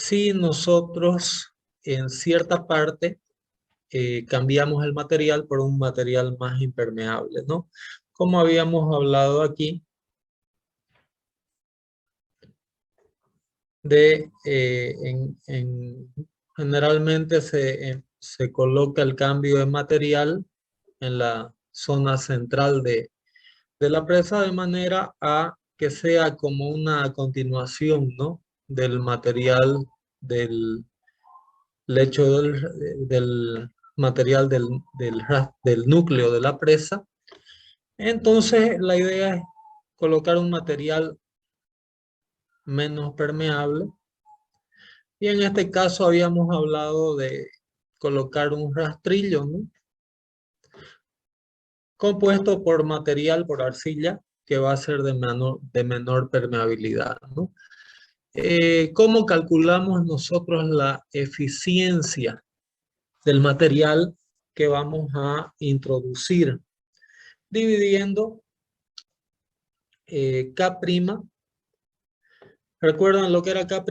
si nosotros en cierta parte cambiamos el material por un material más impermeable, ¿no? Como habíamos hablado aquí, generalmente se coloca el cambio de material en la zona central de la presa de manera a que sea como una continuación, ¿no? Del material del lecho del material del núcleo de la presa. Entonces la idea es colocar un material menos permeable. Y en este caso habíamos hablado de colocar un rastrillo, ¿no? Compuesto por material, por arcilla, que va a ser de menor permeabilidad, ¿no? ¿Cómo calculamos nosotros la eficiencia del material que vamos a introducir? Dividiendo K'. ¿Recuerdan lo que era K'?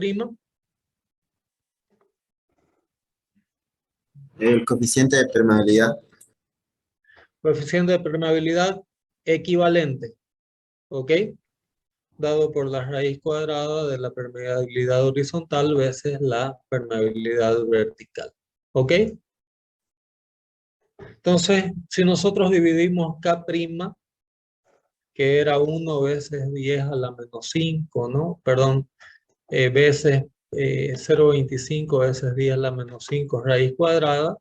El coeficiente de permeabilidad. Coeficiente de permeabilidad equivalente, ¿ok? Dado por la raíz cuadrada de la permeabilidad horizontal veces la permeabilidad vertical, ¿ok? Entonces, si nosotros dividimos K', que era 1 veces 10 a la menos 5, ¿no? Perdón, veces 0,25 veces 10 a la menos 5 raíz cuadrada,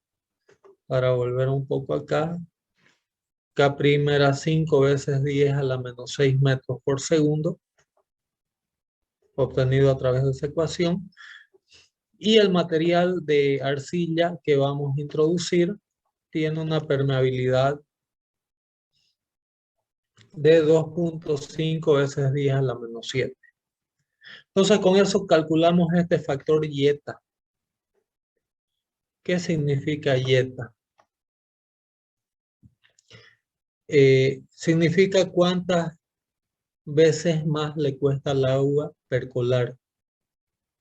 para volver un poco acá, K' era 5 veces 10 a la menos 6 metros por segundo, obtenido a través de esa ecuación. Y el material de arcilla que vamos a introducir tiene una permeabilidad de 2,5 veces 10 a la menos 7. Entonces con eso calculamos este factor ieta. ¿Qué significa ieta? Significa cuántas veces más le cuesta al agua percolar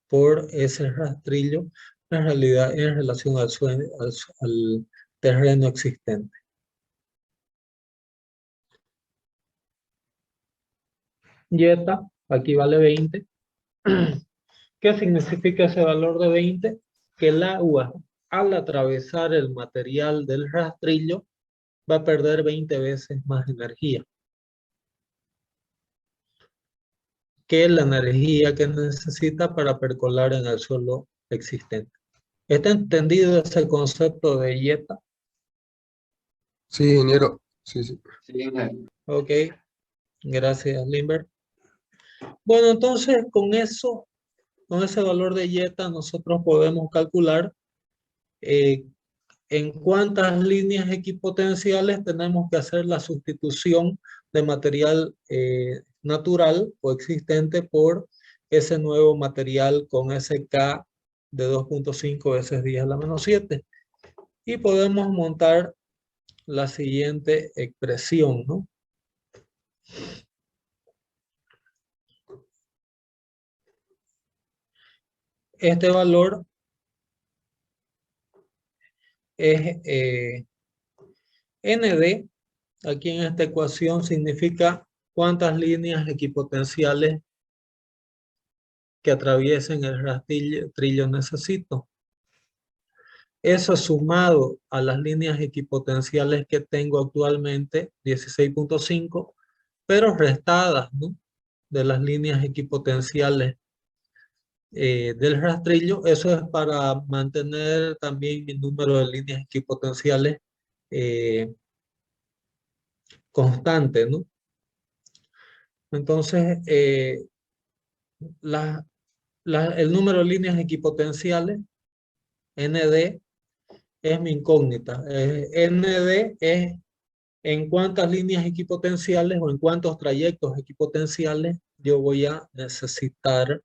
por ese rastrillo, en realidad en relación al terreno existente. Ieta, aquí vale 20. ¿Qué significa ese valor de 20? Que el agua, al atravesar el material del rastrillo, va a perder 20 veces más energía que la energía que necesita para percolar en el suelo existente. ¿Está entendido ese concepto de ieta? Sí, ingeniero. Sí, sí. Ok, gracias, Limber. Bueno, entonces con eso, con ese valor de ieta, nosotros podemos calcular en cuántas líneas equipotenciales tenemos que hacer la sustitución de material natural o existente por ese nuevo material con ese K de 2,5 veces 10 a la menos 7. Y podemos montar la siguiente expresión, ¿no? Este valor es ND, aquí en esta ecuación significa cuántas líneas equipotenciales que atraviesen el rastrillo necesito. Eso sumado a las líneas equipotenciales que tengo actualmente, 16,5, pero restadas, ¿no?, de las líneas equipotenciales del rastrillo. Eso es para mantener también mi número de líneas equipotenciales constante, ¿no? Entonces, el número de líneas equipotenciales, ND, es mi incógnita. ND es en cuántas líneas equipotenciales o en cuántos trayectos equipotenciales yo voy a necesitar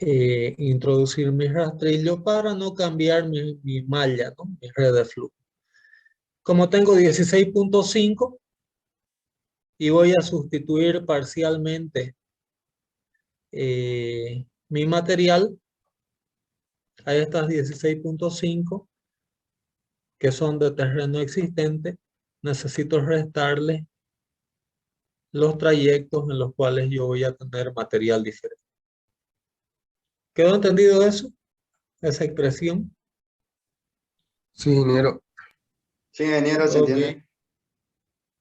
introducir mi rastrillo para no cambiar mi malla, ¿no?, mi red de flujo. Como tengo 16,5 y voy a sustituir parcialmente mi material a estas 16.5 que son de terreno existente, necesito restarle los trayectos en los cuales yo voy a tener material diferente. ¿Quedó entendido eso? Esa expresión. Sí, ingeniero. Sí, ingeniero, se Ok, entiende.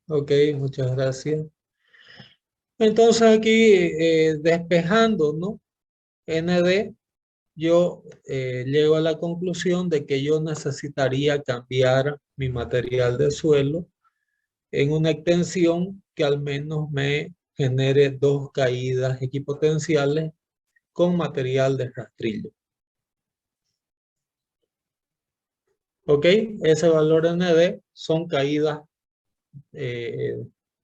ok, muchas gracias. Entonces aquí despejando, ¿no? ND, yo llego a la conclusión de que yo necesitaría cambiar mi material de suelo en una extensión que al menos me genere 2 caídas equipotenciales con material de rastrillo. ¿Ok? Ese valor ND son caídas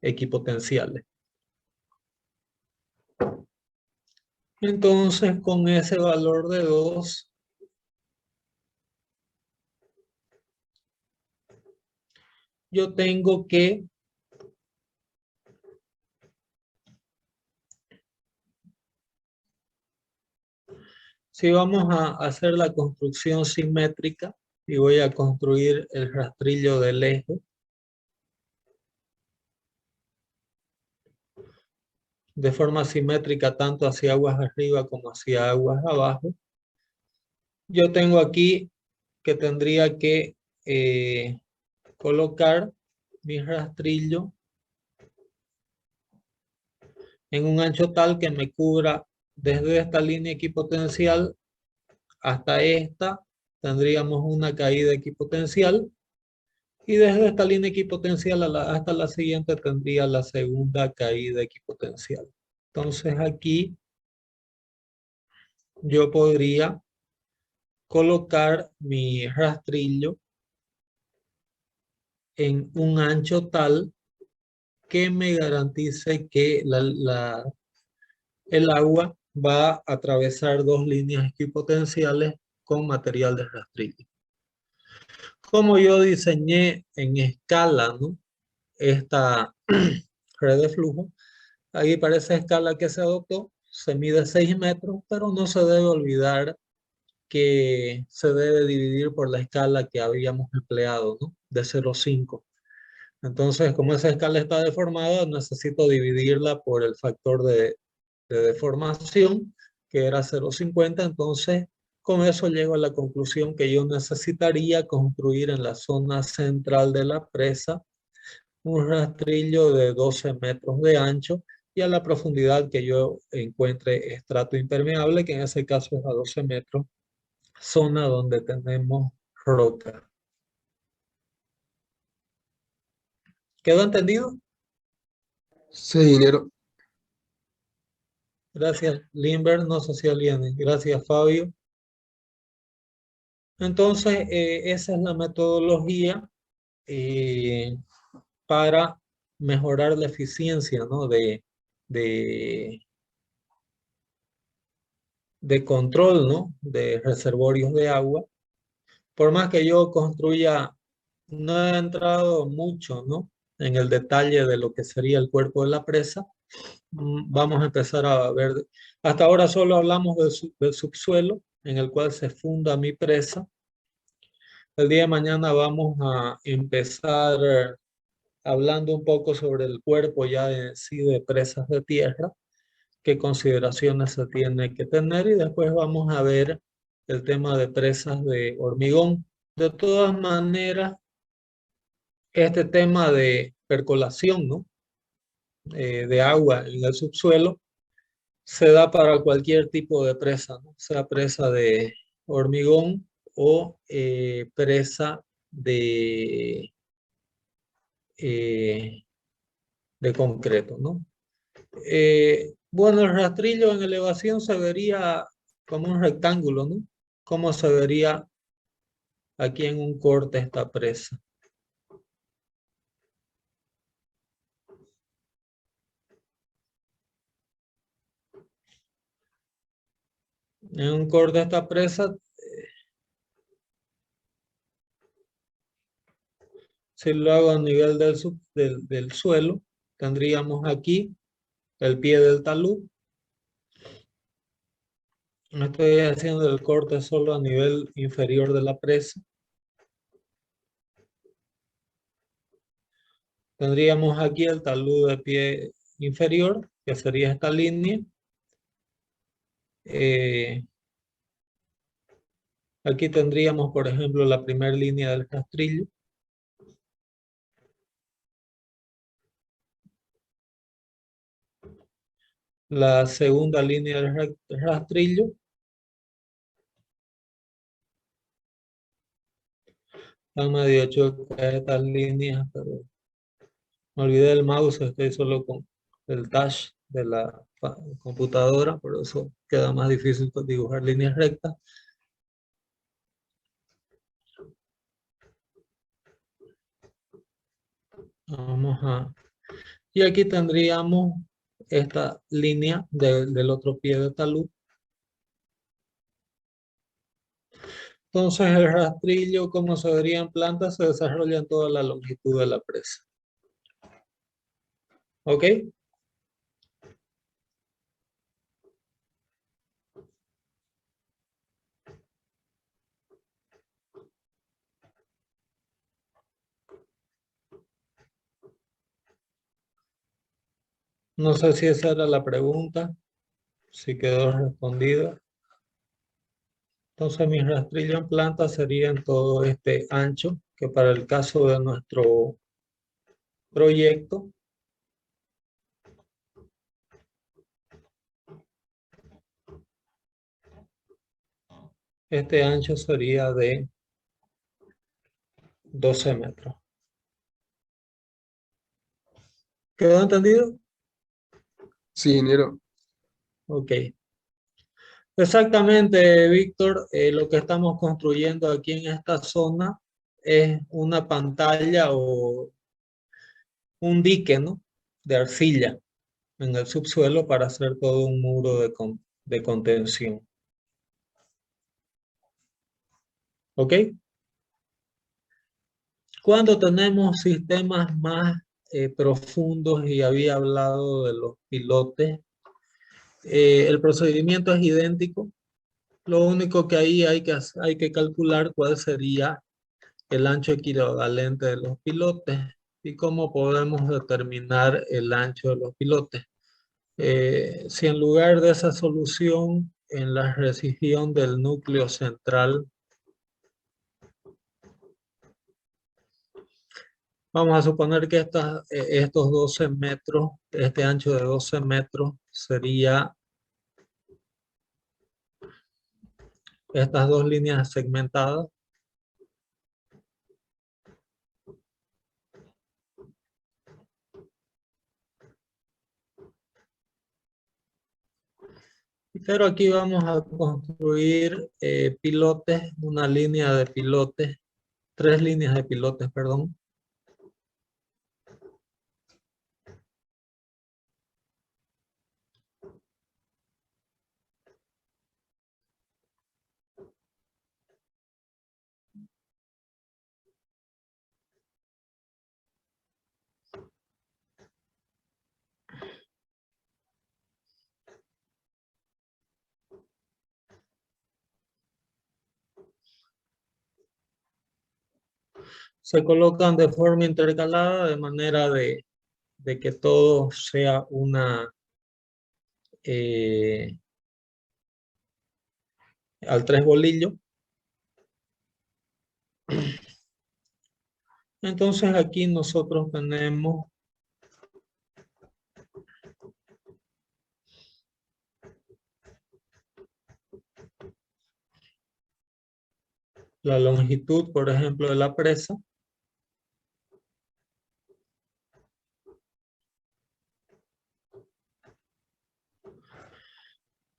equipotenciales. Entonces, con ese valor de 2, yo tengo que si vamos a hacer la construcción simétrica y voy a construir el rastrillo del eje, de forma simétrica tanto hacia aguas arriba como hacia aguas abajo, yo tengo aquí que tendría que colocar mi rastrillo en un ancho tal que me cubra desde esta línea equipotencial hasta esta, tendríamos una caída equipotencial, y desde esta línea equipotencial hasta la siguiente tendría la segunda caída equipotencial. Entonces aquí yo podría colocar mi rastrillo en un ancho tal que me garantice que el agua va a atravesar 2 líneas equipotenciales con material de rastrillo. Como yo diseñé en escala, ¿no?, esta red de flujo, ahí para esa escala que se adoptó, se mide 6 metros, pero no se debe olvidar que se debe dividir por la escala que habíamos empleado, ¿no?, de 0,5. Entonces, como esa escala está deformada, necesito dividirla por el factor de deformación, que era 0,50. Entonces, con eso llego a la conclusión que yo necesitaría construir en la zona central de la presa un rastrillo de 12 metros de ancho y a la profundidad que yo encuentre estrato impermeable, que en ese caso es a 12 metros, zona donde tenemos roca. ¿Quedó entendido? Sí, ingeniero. Gracias, Limber, no sé si alguien. Gracias, Fabio. Entonces, esa es la metodología para mejorar la eficiencia, ¿no?, de, de control, ¿no?, de reservorios de agua. Por más que yo construya, no he entrado mucho, ¿no?, en el detalle de lo que sería el cuerpo de la presa. Vamos a empezar a ver. Hasta ahora solo hablamos del subsuelo en el cual se funda mi presa. El día de mañana vamos a empezar hablando un poco sobre el cuerpo ya en sí de presas de tierra, qué consideraciones se tiene que tener, y después vamos a ver el tema de presas de hormigón. De todas maneras, este tema de percolación, ¿no?, de agua en el subsuelo se da para cualquier tipo de presa, ¿no?, sea presa de hormigón o presa eh, de concreto, ¿no? Bueno, el rastrillo en elevación se vería como un rectángulo, ¿no? ¿Cómo se vería aquí en un corte esta presa? En un corte esta presa, si lo hago a nivel del suelo, tendríamos aquí el pie del talud. Estoy haciendo el corte solo a nivel inferior de la presa. Tendríamos aquí el talud de pie inferior, que sería esta línea. Aquí tendríamos, por ejemplo, la primera línea del rastrillo. La segunda línea del rastrillo. Están medio chuecas estas líneas, pero me olvidé del mouse, estoy solo con el touch de la computadora, por eso queda más difícil dibujar líneas rectas. Vamos a... Y aquí tendríamos esta línea del otro pie de talud. Entonces el rastrillo, como se vería en planta, se desarrolla en toda la longitud de la presa. ¿Ok? No sé si esa era la pregunta, si quedó respondida. Entonces mi rastrillo en planta sería en todo este ancho, que para el caso de nuestro proyecto, este ancho sería de 12 metros. ¿Quedó entendido? Sí, ingeniero. Ok. Exactamente, Víctor. Lo que estamos construyendo aquí en esta zona es una pantalla o un dique, ¿no? De arcilla en el subsuelo para hacer todo un muro de contención. ¿Ok? Cuando tenemos sistemas más profundos, y había hablado de los pilotes, el procedimiento es idéntico. Lo único que ahí hay que calcular cuál sería el ancho equivalente de los pilotes y cómo podemos determinar el ancho de los pilotes. Si en lugar de esa solución, en la región del núcleo central, vamos a suponer que estos 12 metros, este ancho de 12 metros sería estas dos líneas segmentadas. Pero aquí vamos a construir pilotes, una línea de pilotes, tres líneas de pilotes, perdón. Se colocan de forma intercalada de manera de que todo sea al tres bolillos. Entonces aquí nosotros tenemos la longitud, por ejemplo, de la presa.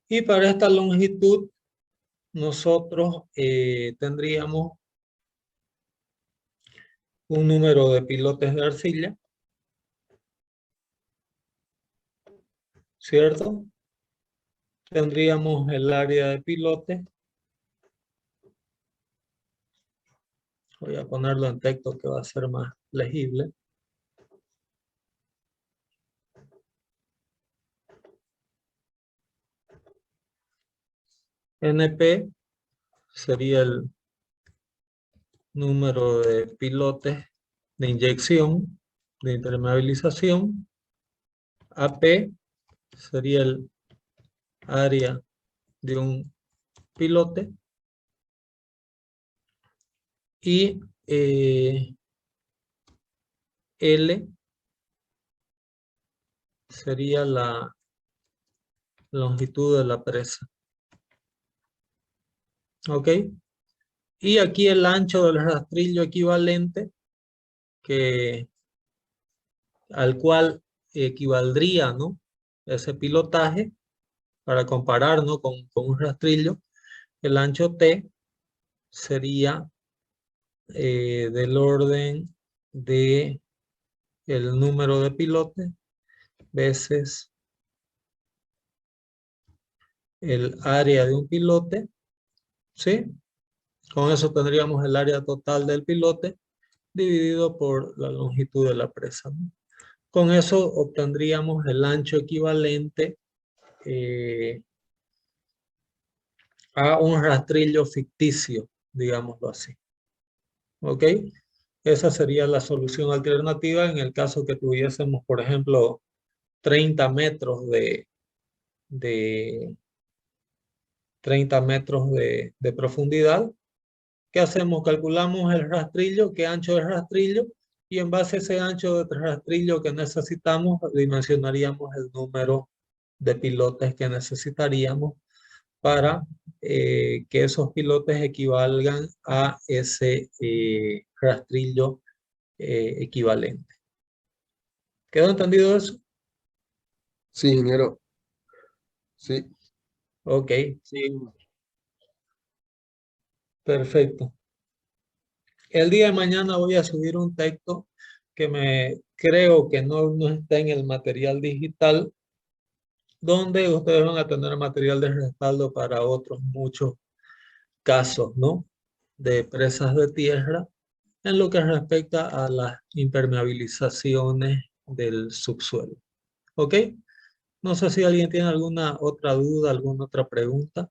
Y para esta longitud nosotros tendríamos un número de pilotes de arcilla, ¿cierto? Tendríamos el área de pilotes. Voy a ponerlo en texto que va a ser más legible. NP sería el número de pilotes de inyección, de impermeabilización. AP sería el área de un pilote. Y L sería la longitud de la presa. ¿Ok? Y aquí el ancho del rastrillo equivalente al cual equivaldría, ¿no?, ese pilotaje para comparar, ¿no?, con un rastrillo. El ancho T sería del orden de el número de pilotes veces el área de un pilote, ¿sí? Con eso tendríamos el área total del pilote dividido por la longitud de la presa, ¿no? Con eso obtendríamos el ancho equivalente a un rastrillo ficticio, digámoslo así. ¿Ok? Esa sería la solución alternativa en el caso que tuviésemos, por ejemplo, 30 metros de 30 metros de profundidad. ¿Qué hacemos? Calculamos el rastrillo, qué ancho del rastrillo, y en base a ese ancho de rastrillo que necesitamos, dimensionaríamos el número de pilotes que necesitaríamos para que esos pilotes equivalgan a ese rastrillo equivalente. ¿Quedó entendido eso? Sí, ingeniero. Sí. Ok, Sí. perfecto. El día de mañana voy a subir un texto que creo que no está en el material digital, donde ustedes van a tener material de respaldo para otros muchos casos, ¿no?, de presas de tierra en lo que respecta a las impermeabilizaciones del subsuelo. ¿Ok? No sé si alguien tiene alguna otra duda, alguna otra pregunta.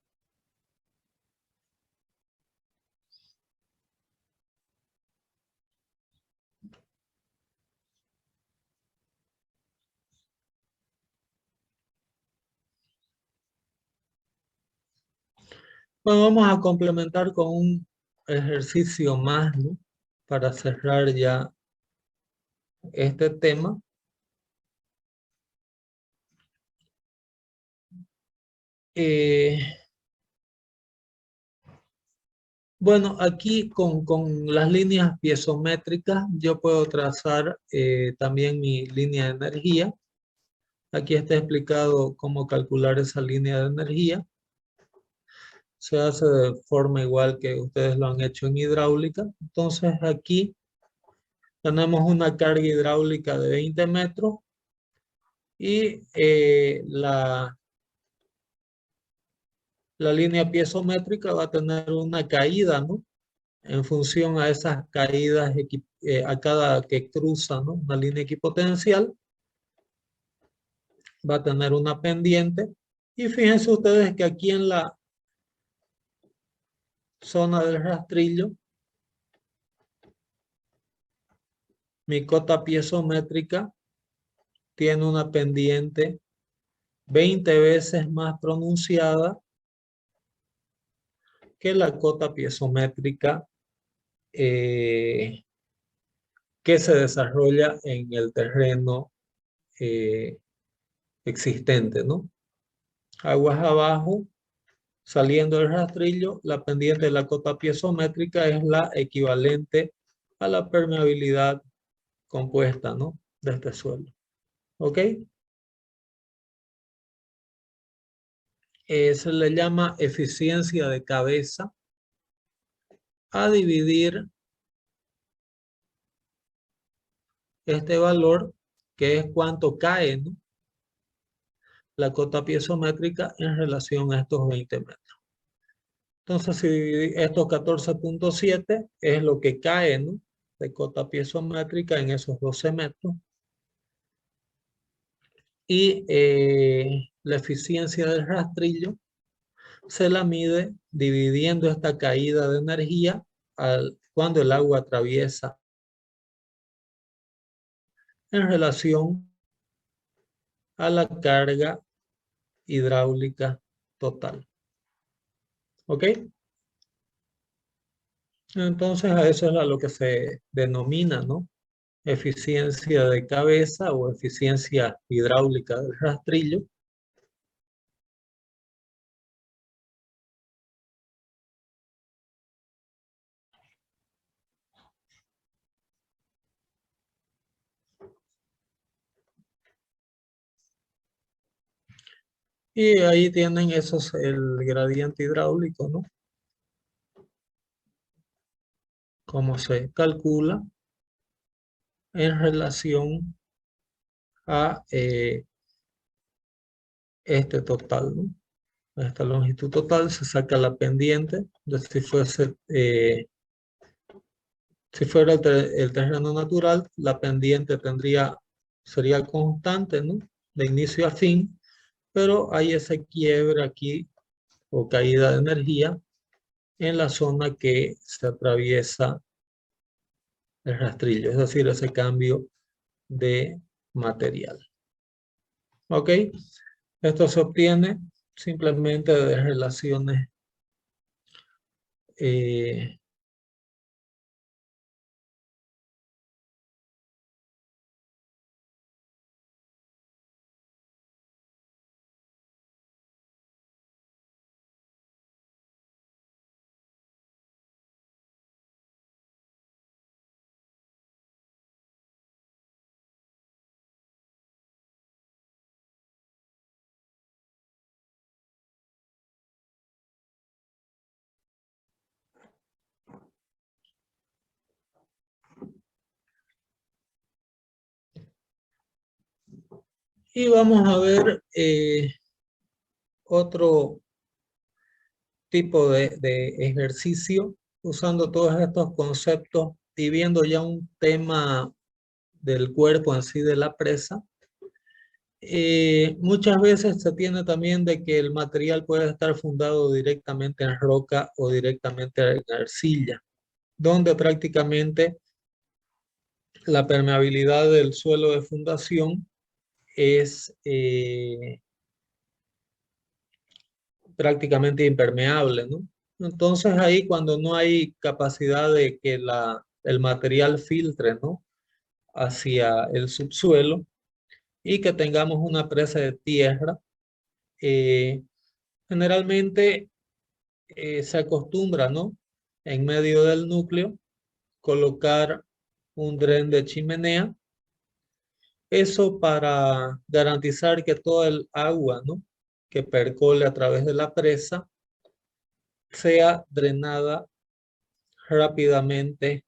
Bueno, vamos a complementar con un ejercicio más, ¿no?, para cerrar ya este tema. Eh, bueno, aquí con las líneas piezométricas yo puedo trazar también mi línea de energía. Aquí está explicado cómo calcular esa línea de energía. Se hace de forma igual que ustedes lo han hecho en hidráulica. Entonces aquí tenemos una carga hidráulica de 20 metros y la línea piezométrica va a tener una caída, ¿no?, en función a esas caídas a cada que cruza, ¿no?, una línea equipotencial, va a tener una pendiente. Y fíjense ustedes que aquí en la zona del rastrillo, mi cota piezométrica tiene una pendiente 20 veces más pronunciada que la cota piezométrica que se desarrolla en el terreno existente, ¿no? Aguas abajo, saliendo del rastrillo, la pendiente de la cota piezométrica es la equivalente a la permeabilidad compuesta, ¿no?, de este suelo. ¿Ok? Se le llama eficiencia de cabeza a dividir este valor, que es cuánto cae, ¿no?, la cota piezométrica en relación a estos 20 metros. Entonces, si estos 14.7 es lo que cae, ¿no?, de cota piezométrica en esos 12 metros. Y la eficiencia del rastrillo se la mide dividiendo esta caída de energía cuando el agua atraviesa en relación a la carga hidráulica total. ¿Ok? Entonces a eso es a lo que se denomina, ¿no? Eficiencia de cabeza o eficiencia hidráulica del rastrillo. Y ahí tienen esos, el gradiente hidráulico, ¿no? Cómo se calcula en relación a este total, ¿no? Esta longitud total se saca la pendiente de si fuese, si fuera el terreno natural, la pendiente sería constante, ¿no? De inicio a fin, pero hay ese quiebre aquí o caída de energía en la zona que se atraviesa el rastrillo, es decir, ese cambio de material. ¿Ok? Esto se obtiene simplemente de relaciones y vamos a ver otro tipo de ejercicio usando todos estos conceptos y viendo ya un tema del cuerpo en sí de la presa. Muchas veces se tiene también de que el material puede estar fundado directamente en roca o directamente en arcilla, donde prácticamente la permeabilidad del suelo de fundación es prácticamente impermeable, ¿no? Entonces ahí cuando no hay capacidad de que el material filtre, ¿no? Hacia el subsuelo y que tengamos una presa de tierra, eh, generalmente se acostumbra, ¿no? En medio del núcleo colocar un dren de chimenea. Eso para garantizar que todo el agua, ¿no? Que percole a través de la presa sea drenada rápidamente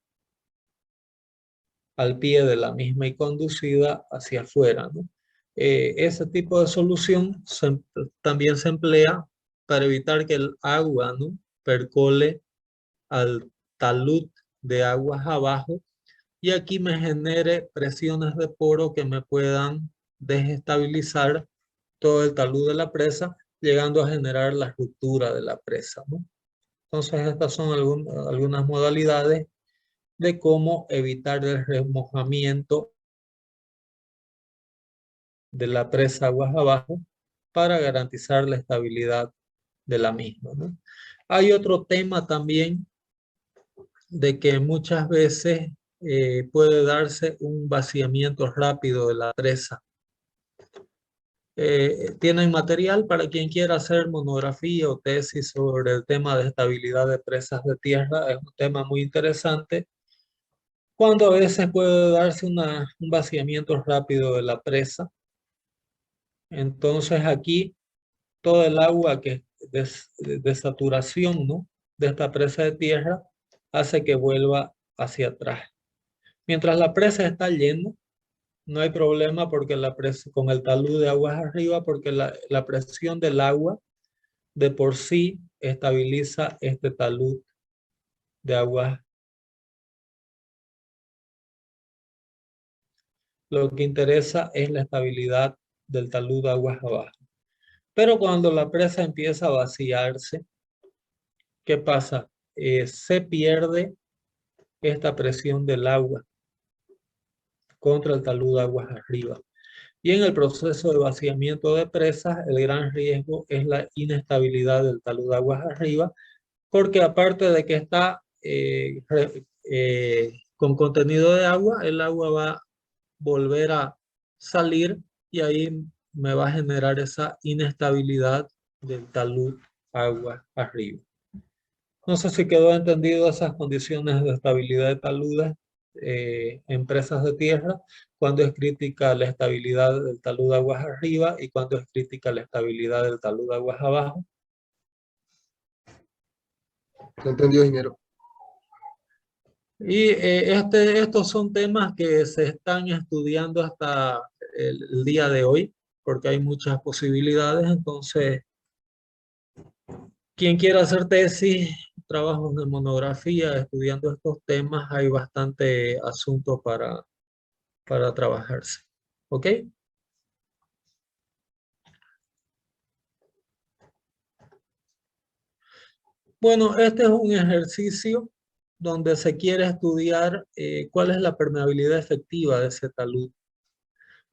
al pie de la misma y conducida hacia afuera, ¿no? Ese tipo de solución también se emplea para evitar que el agua, ¿no? Percole al talud de aguas abajo y aquí me genere presiones de poro que me puedan desestabilizar todo el talud de la presa, llegando a generar la ruptura de la presa, ¿no? Entonces estas son algunas modalidades de cómo evitar el remojamiento de la presa aguas abajo para garantizar la estabilidad de la misma, ¿no? Hay otro tema también de que muchas veces puede darse un vaciamiento rápido de la presa. Tienen material para quien quiera hacer monografía o tesis sobre el tema de estabilidad de presas de tierra. Es un tema muy interesante cuando a veces puede darse un vaciamiento rápido de la presa. Entonces aquí todo el agua que de saturación, ¿no? De esta presa de tierra hace que vuelva hacia atrás. Mientras la presa está llena, no hay problema porque la presa, con el talud de aguas arriba, porque la presión del agua de por sí estabiliza este talud de aguas. Lo que interesa es la estabilidad del talud de aguas abajo. Pero cuando la presa empieza a vaciarse, ¿qué pasa? Se pierde esta presión del agua contra el talud de aguas arriba. Y en el proceso de vaciamiento de presas, el gran riesgo es la inestabilidad del talud de aguas arriba, porque aparte de que está con contenido de agua, el agua va a volver a salir y ahí me va a generar esa inestabilidad del talud agua arriba. No sé si quedó entendido esas condiciones de estabilidad de taludes en presas de tierra, cuando es crítica la estabilidad del talud aguas arriba y cuando es crítica la estabilidad del talud aguas abajo. ¿Se entendió, ingeniero? Y estos son temas que se están estudiando hasta el día de hoy, porque hay muchas posibilidades. Entonces, quien quiera hacer tesis, trabajos de monografía, estudiando estos temas, hay bastante asunto para trabajarse. ¿Ok? Bueno, este es un ejercicio donde se quiere estudiar cuál es la permeabilidad efectiva de ese talud.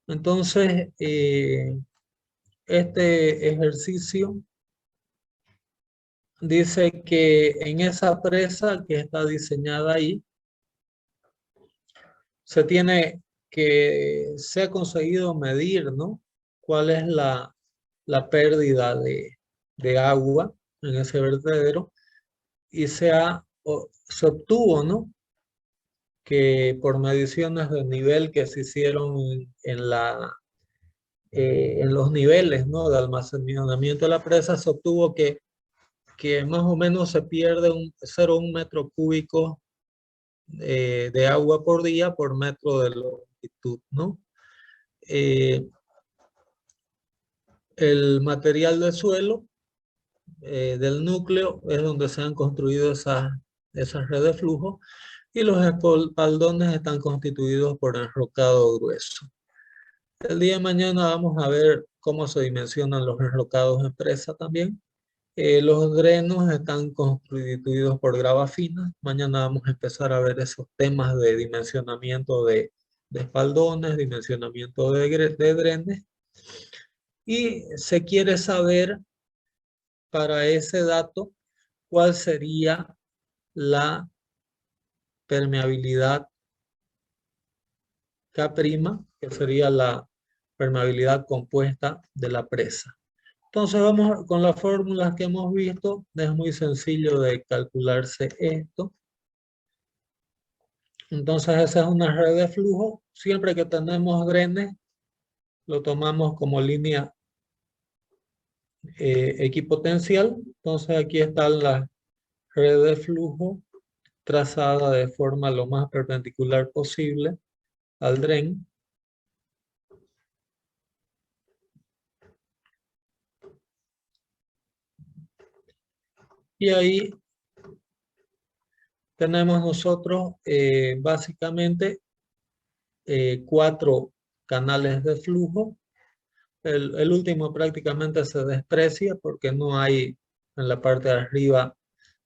Entonces, este ejercicio dice que en esa presa que está diseñada ahí, se ha conseguido medir, ¿no? ¿Cuál es la pérdida de agua en ese vertedero? Y se obtuvo, ¿no? Que por mediciones de nivel que se hicieron en los niveles, ¿no? De almacenamiento de la presa, se obtuvo que más o menos se pierde 0,1 metro cúbico de agua por día por metro de longitud, ¿no? El material del suelo, del núcleo, es donde se han construido esas redes de flujo, y los espaldones están constituidos por enrocado grueso. El día de mañana vamos a ver cómo se dimensionan los enrocados en presa también. Los drenos están constituidos por grava fina. Mañana vamos a empezar a ver esos temas de dimensionamiento de espaldones, dimensionamiento de drenes. Y se quiere saber para ese dato cuál sería la permeabilidad K', que sería la permeabilidad compuesta de la presa. Entonces vamos con las fórmulas que hemos visto. Es muy sencillo de calcularse esto. Entonces esa es una red de flujo. Siempre que tenemos drenes, lo tomamos como línea equipotencial. Entonces aquí está la red de flujo trazada de forma lo más perpendicular posible al dren. Y ahí tenemos nosotros básicamente 4 canales de flujo. El último prácticamente se desprecia porque no hay en la parte de arriba.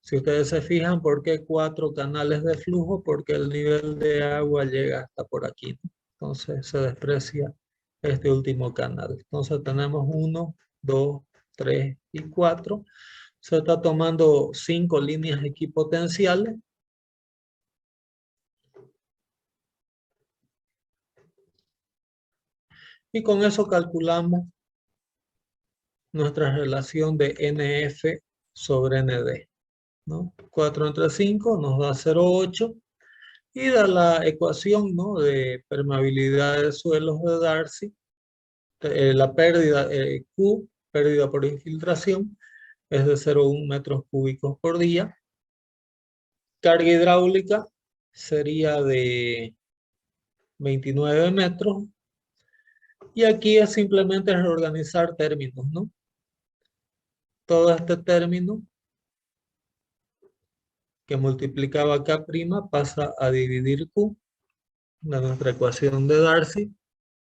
Si ustedes se fijan, ¿por qué 4 canales de flujo? Porque el nivel de agua llega hasta por aquí, ¿no? Entonces se desprecia este último canal. Entonces tenemos 1, 2, 3 y 4. Se está tomando 5 líneas equipotenciales. Y con eso calculamos nuestra relación de NF sobre ND, ¿no? 4 entre 5 nos da 0,8 y da la ecuación, ¿no? De permeabilidad de suelos de Darcy, la pérdida Q, pérdida por infiltración, es de 0,1 metros cúbicos por día. Carga hidráulica sería de 29 metros. Y aquí es simplemente reorganizar términos, ¿no? Todo este término que multiplicaba K' pasa a dividir Q, de nuestra ecuación de Darcy.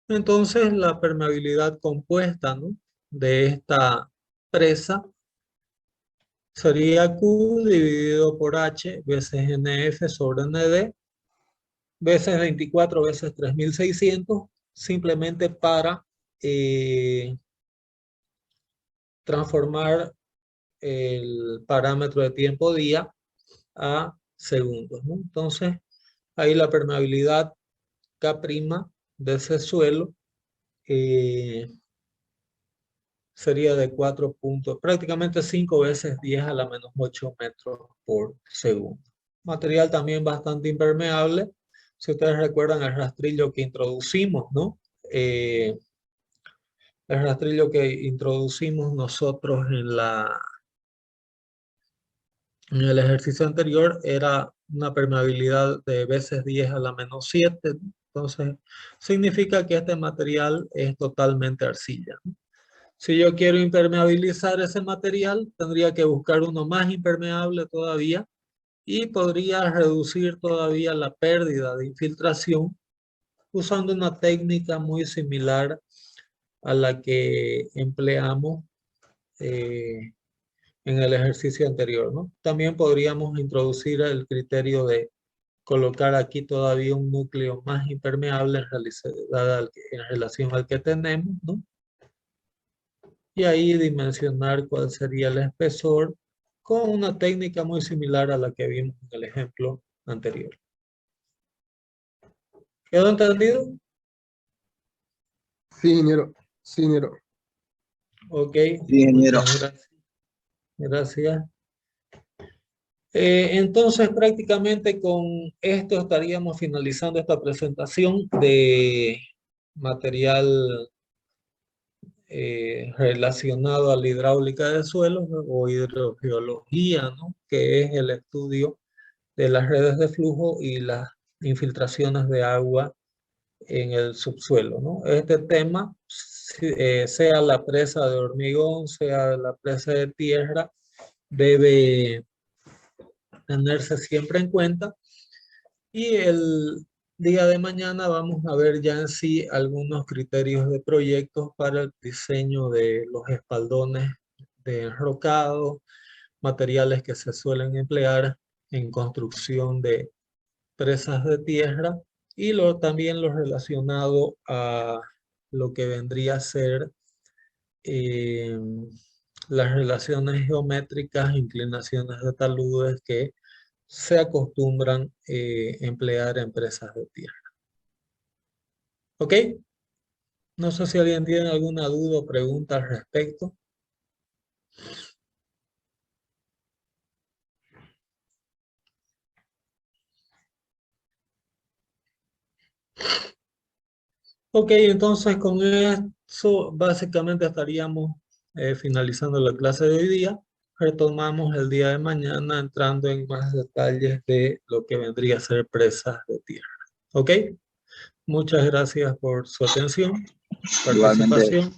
Entonces la permeabilidad compuesta, ¿no? de esta presa sería Q dividido por H veces NF sobre ND veces 24 veces 3600, simplemente para transformar el parámetro de tiempo día a segundos, ¿no? Entonces, ahí la permeabilidad K' de ese suelo sería de 4 puntos, prácticamente 5 veces 10 a la menos 8 metros por segundo. Material también bastante impermeable. Si ustedes recuerdan el rastrillo que introducimos, ¿no? El rastrillo que introducimos nosotros en el ejercicio anterior era una permeabilidad de veces 10 a la menos 7. Entonces, significa que este material es totalmente arcilla, ¿no? Si yo quiero impermeabilizar ese material, tendría que buscar uno más impermeable todavía y podría reducir todavía la pérdida de infiltración usando una técnica muy similar a la que empleamos en el ejercicio anterior, ¿no? También podríamos introducir el criterio de colocar aquí todavía un núcleo más impermeable en relación al que tenemos, ¿no? Y ahí dimensionar cuál sería el espesor con una técnica muy similar a la que vimos en el ejemplo anterior. ¿Quedó entendido? Sí, ingeniero. Sí, ingeniero. Ok, Sí, ingeniero. muchas gracias. Gracias. Entonces, prácticamente con esto estaríamos finalizando esta presentación de material relacionado a la hidráulica de suelos o hidrogeología, ¿no? Que es el estudio de las redes de flujo y las infiltraciones de agua en el subsuelo, ¿no? Este tema, sea la presa de hormigón, sea la presa de tierra, debe tenerse siempre en cuenta. Y el día de mañana vamos a ver ya en sí algunos criterios de proyectos para el diseño de los espaldones de enrocado, materiales que se suelen emplear en construcción de presas de tierra y también lo relacionado a lo que vendría a ser las relaciones geométricas, inclinaciones de taludes que se acostumbran emplear en presas de tierra. ¿Ok? No sé si alguien tiene alguna duda o pregunta al respecto. Ok, entonces con eso básicamente estaríamos finalizando la clase de hoy día. Retomamos el día de mañana entrando en más detalles de lo que vendría a ser presas de tierra. ¿Ok? Muchas gracias por su atención, Igualmente. participación.